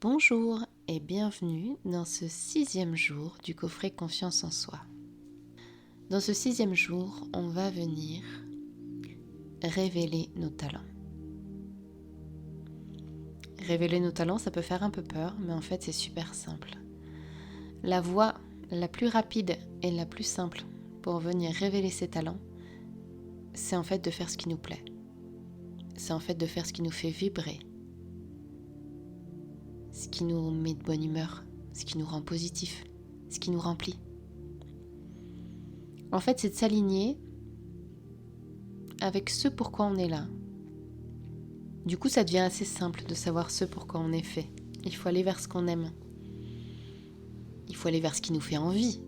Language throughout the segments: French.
Bonjour et bienvenue dans ce 6e jour du coffret Confiance en soi. Dans ce 6e jour, on va venir révéler nos talents. Révéler nos talents, ça peut faire un peu peur, mais en fait c'est super simple. La voie la plus rapide et la plus simple pour venir révéler ses talents, c'est en fait de faire ce qui nous plaît. C'est en fait de faire ce qui nous fait vibrer. Ce qui nous met de bonne humeur, ce qui nous rend positif, ce qui nous remplit. En fait, c'est de s'aligner avec ce pourquoi on est là. Du coup, ça devient assez simple de savoir ce pourquoi on est fait. Il faut aller vers ce qu'on aime. Il faut aller vers ce qui nous fait envie.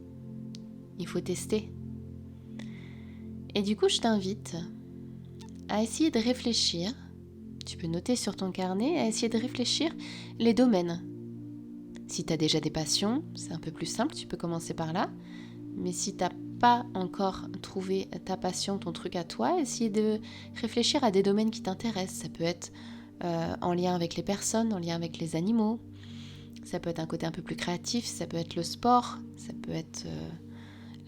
Il faut tester. Et du coup, je t'invite à essayer de réfléchir. Tu peux noter sur ton carnet, à essayer de réfléchir les domaines. Si tu as déjà des passions, c'est un peu plus simple, tu peux commencer par là. Mais si tu n'as pas encore trouvé ta passion, ton truc à toi, essayer de réfléchir à des domaines qui t'intéressent. Ça peut être en lien avec les personnes, en lien avec les animaux. Ça peut être un côté un peu plus créatif, ça peut être le sport, ça peut être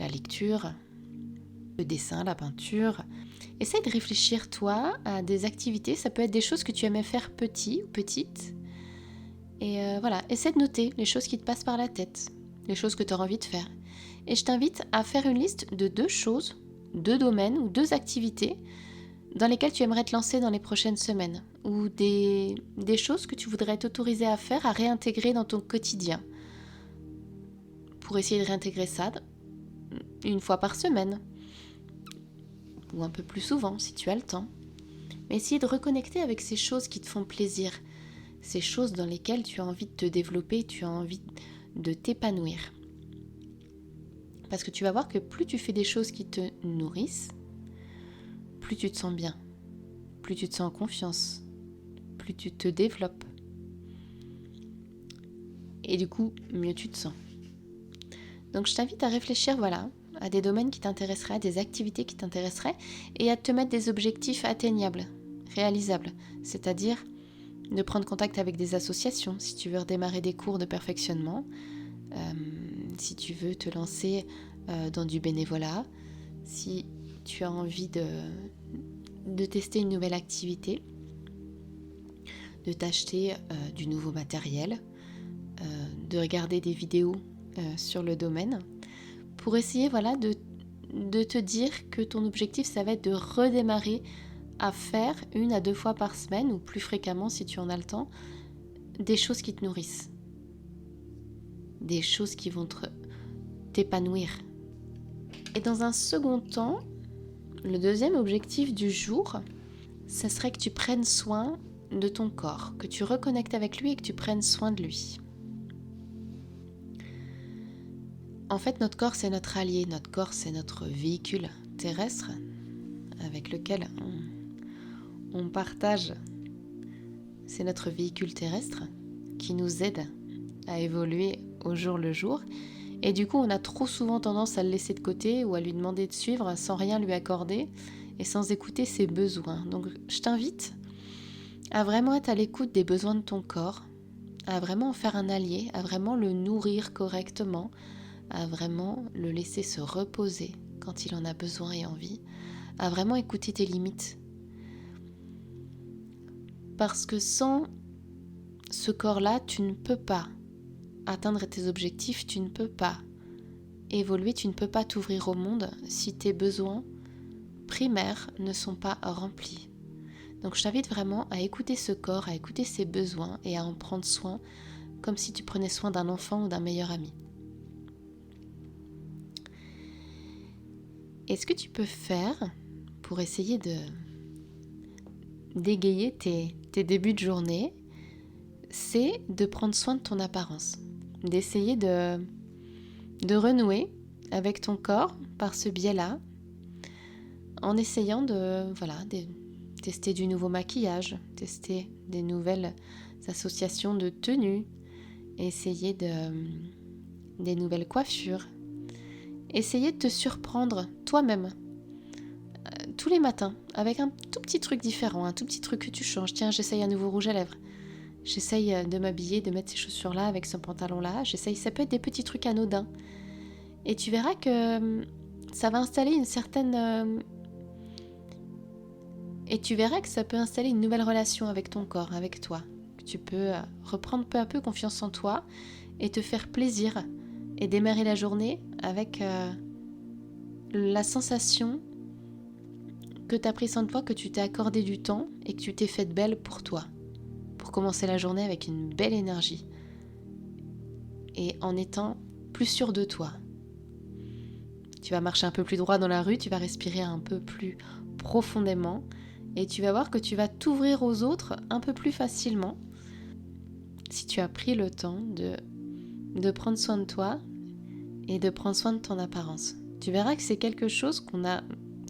la lecture, le dessin, la peinture. Essaye de réfléchir, toi, à des activités. Ça peut être des choses que tu aimais faire petit ou petite. Et voilà, essaie de noter les choses qui te passent par la tête, les choses que tu as envie de faire. Et je t'invite à faire une liste de 2 choses, 2 domaines ou 2 activités dans lesquelles tu aimerais te lancer dans les prochaines semaines. Ou des choses que tu voudrais t'autoriser à faire, à réintégrer dans ton quotidien. Pour essayer de réintégrer ça 1 fois par semaine. Ou un peu plus souvent, si tu as le temps. Mais essayer de reconnecter avec ces choses qui te font plaisir. Ces choses dans lesquelles tu as envie de te développer, tu as envie de t'épanouir. Parce que tu vas voir que plus tu fais des choses qui te nourrissent, plus tu te sens bien, plus tu te sens en confiance, plus tu te développes. Et du coup, mieux tu te sens. Donc je t'invite à réfléchir, à des domaines qui t'intéresseraient, à des activités qui t'intéresseraient et à te mettre des objectifs atteignables, réalisables. C'est-à-dire de prendre contact avec des associations si tu veux redémarrer des cours de perfectionnement, si tu veux te lancer dans du bénévolat, si tu as envie de tester une nouvelle activité, de t'acheter du nouveau matériel, de regarder des vidéos sur le domaine, pour essayer de te dire que ton objectif, ça va être de redémarrer à faire 1 à 2 fois par semaine, ou plus fréquemment si tu en as le temps, des choses qui te nourrissent. Des choses qui vont t'épanouir. Et dans un second temps, le 2e objectif du jour, ça serait que tu prennes soin de ton corps, que tu reconnectes avec lui et que tu prennes soin de lui. En fait, notre corps, c'est notre allié. Notre corps, c'est notre véhicule terrestre avec lequel on partage. C'est notre véhicule terrestre qui nous aide à évoluer au jour le jour. Et du coup, on a trop souvent tendance à le laisser de côté ou à lui demander de suivre sans rien lui accorder et sans écouter ses besoins. Donc, je t'invite à vraiment être à l'écoute des besoins de ton corps, à vraiment en faire un allié, à vraiment le nourrir correctement, à vraiment le laisser se reposer quand il en a besoin et envie, à vraiment écouter tes limites. Parce que sans ce corps-là, tu ne peux pas atteindre tes objectifs, tu ne peux pas évoluer, tu ne peux pas t'ouvrir au monde si tes besoins primaires ne sont pas remplis. Donc je t'invite vraiment à écouter ce corps, à écouter ses besoins et à en prendre soin comme si tu prenais soin d'un enfant ou d'un meilleur ami. Et ce que tu peux faire pour essayer d'égayer tes débuts de journée, c'est de prendre soin de ton apparence, d'essayer de renouer avec ton corps par ce biais-là, en essayant de tester du nouveau maquillage, tester des nouvelles associations de tenues, essayer des nouvelles coiffures, essayer de te surprendre toi-même tous les matins avec un tout petit truc différent, un tout petit truc que tu changes. Tiens, j'essaye un nouveau rouge à lèvres. j'essaye de m'habiller, de mettre ces chaussures-là avec ce pantalon-là. Ça peut être des petits trucs anodins. Et tu verras que ça va installer une certaine... et tu verras que ça peut installer une nouvelle relation avec ton corps, avec toi. Que tu peux reprendre peu à peu confiance en toi et te faire plaisir et démarrer la journée avec la sensation que tu as pris soin de toi, que tu t'es accordé du temps et que tu t'es faite belle pour toi. Pour commencer la journée avec une belle énergie et en étant plus sûr de toi. Tu vas marcher un peu plus droit dans la rue, tu vas respirer un peu plus profondément et tu vas voir que tu vas t'ouvrir aux autres un peu plus facilement si tu as pris le temps de prendre soin de toi et de prendre soin de ton apparence. Tu verras que c'est quelque chose qu'on a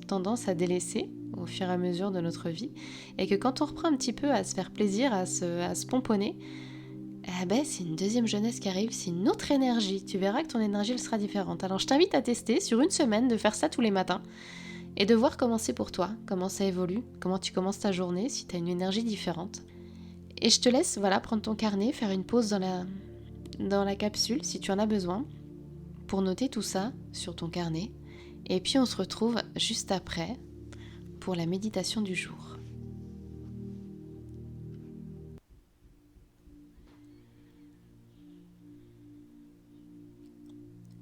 tendance à délaisser au fur et à mesure de notre vie et que quand on reprend un petit peu à se faire plaisir, à se pomponner, c'est une deuxième jeunesse qui arrive, c'est une autre énergie. Tu verras que ton énergie elle sera différente. Alors je t'invite à tester sur une semaine de faire ça tous les matins et de voir comment c'est pour toi, comment ça évolue, comment tu commences ta journée, si tu as une énergie différente. Et je te laisse prendre ton carnet, faire une pause dans la capsule si tu en as besoin pour noter tout ça sur ton carnet. Et puis on se retrouve juste après pour la méditation du jour.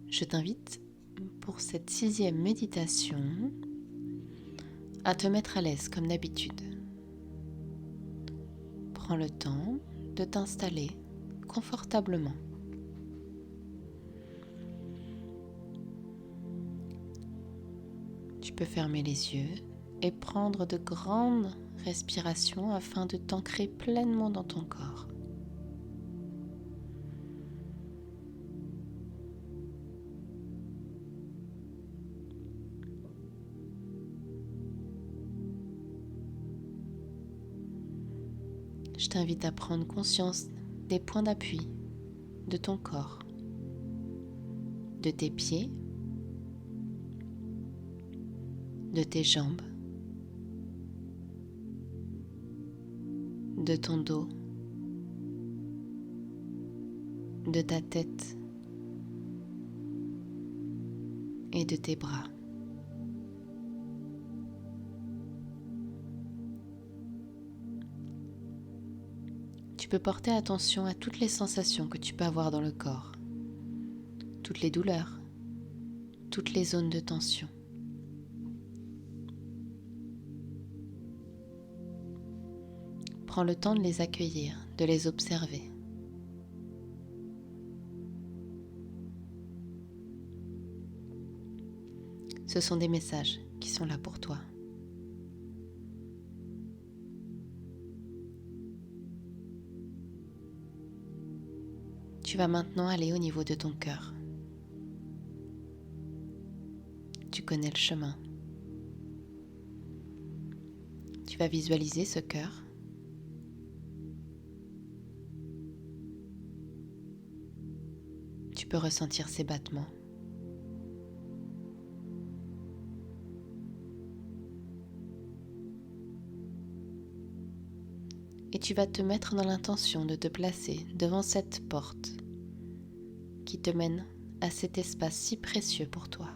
Je t'invite pour cette 6e méditation à te mettre à l'aise comme d'habitude. Prends le temps de t'installer confortablement. Tu peux fermer les yeux et prendre de grandes respirations afin de t'ancrer pleinement dans ton corps. Je t'invite à prendre conscience des points d'appui de ton corps, de tes pieds, de tes jambes, de ton dos, de ta tête et de tes bras. Tu peux porter attention à toutes les sensations que tu peux avoir dans le corps, toutes les douleurs, toutes les zones de tension. Prends le temps de les accueillir, de les observer. Ce sont des messages qui sont là pour toi. Tu vas maintenant aller au niveau de ton cœur. Tu connais le chemin. Tu vas visualiser ce cœur. Tu peux ressentir ses battements. Et tu vas te mettre dans l'intention de te placer devant cette porte qui te mène à cet espace si précieux pour toi.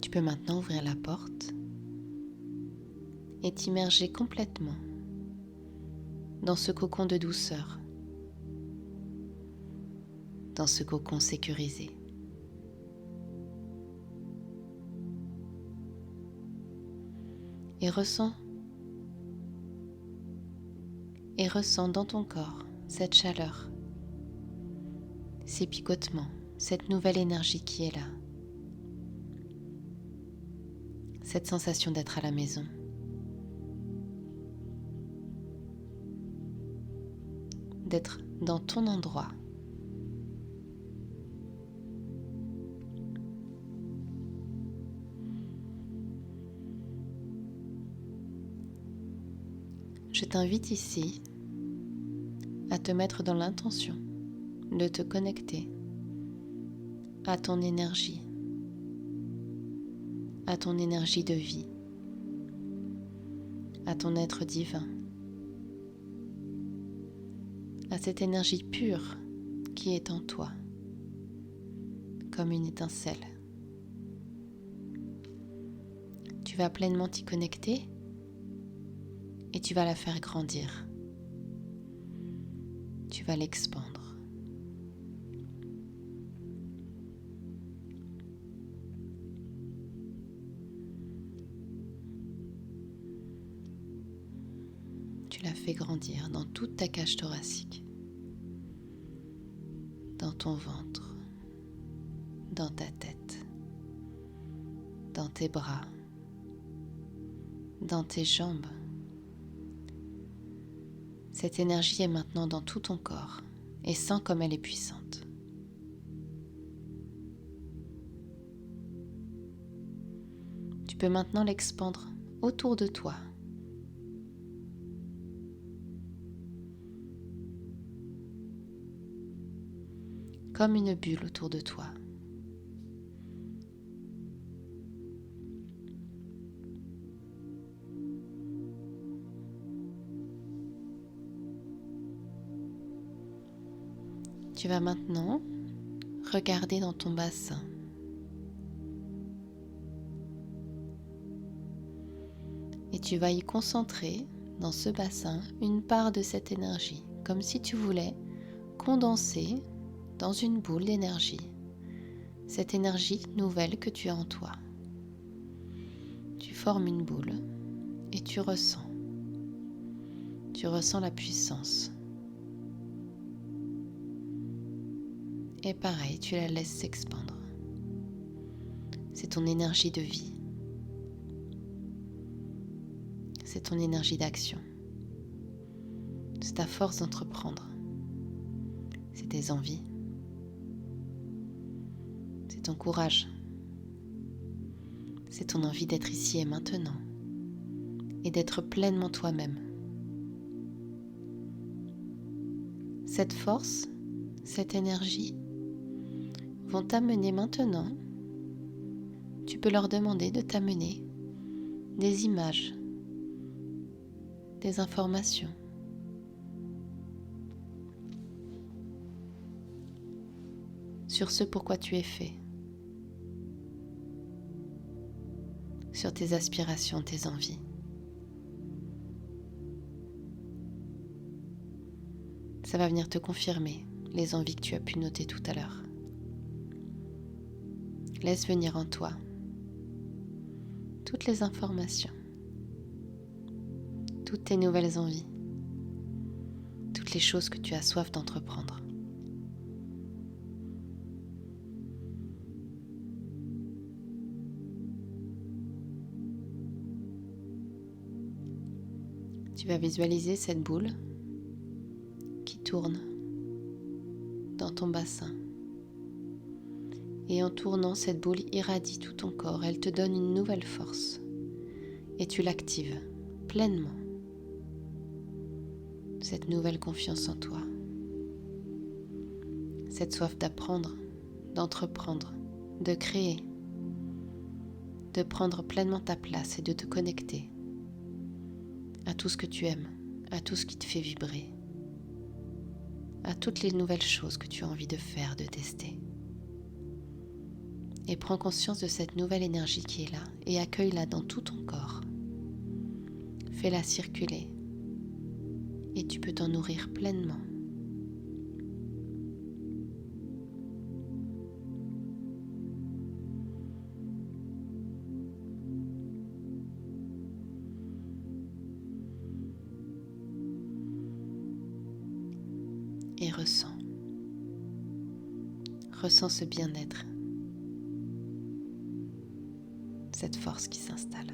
Tu peux maintenant ouvrir la porte et t'immerger complètement dans ce cocon de douceur, dans ce cocon sécurisé. Et ressens dans ton corps cette chaleur, ces picotements, cette nouvelle énergie qui est là, cette sensation d'être à la maison. D'être dans ton endroit. Je t'invite ici à te mettre dans l'intention de te connecter à ton énergie, à ton énergie de vie, à ton être divin, à cette énergie pure qui est en toi, comme une étincelle. Tu vas pleinement t'y connecter et tu vas la faire grandir. Tu vas l'expandre. Tu la fais grandir dans toute ta cage thoracique, dans ton ventre, dans ta tête, dans tes bras, dans tes jambes. Cette énergie est maintenant dans tout ton corps et sens comme elle est puissante. Tu peux maintenant l'expandre autour de toi. Comme une bulle autour de toi. Tu vas maintenant regarder dans ton bassin. Et tu vas y concentrer dans ce bassin une part de cette énergie, comme si tu voulais condenser dans une boule d'énergie cette énergie nouvelle que tu as en toi. Tu formes une boule et tu ressens la puissance. Et pareil, tu la laisses s'expandre. C'est ton énergie de vie. C'est ton énergie d'action. C'est ta force d'entreprendre. C'est tes envies. C'est ton courage. C'est ton envie d'être ici et maintenant. Et d'être pleinement toi-même. Cette force, cette énergie vont t'amener maintenant. Tu peux leur demander de t'amener des images, des informations. Sur ce pourquoi tu es fait. Sur tes aspirations, tes envies. Ça va venir te confirmer les envies que tu as pu noter tout à l'heure. Laisse venir en toi toutes les informations, toutes tes nouvelles envies, toutes les choses que tu as soif d'entreprendre. Tu vas visualiser cette boule qui tourne dans ton bassin. Et en tournant, cette boule irradie tout ton corps. Elle te donne une nouvelle force. Et tu l'actives pleinement. Cette nouvelle confiance en toi. Cette soif d'apprendre, d'entreprendre, de créer. De prendre pleinement ta place et de te connecter à tout ce que tu aimes, à tout ce qui te fait vibrer, à toutes les nouvelles choses que tu as envie de faire, de tester. Et prends conscience de cette nouvelle énergie qui est là et accueille-la dans tout ton corps. Fais-la circuler et tu peux t'en nourrir pleinement. Et ressens ce bien-être, cette force qui s'installe.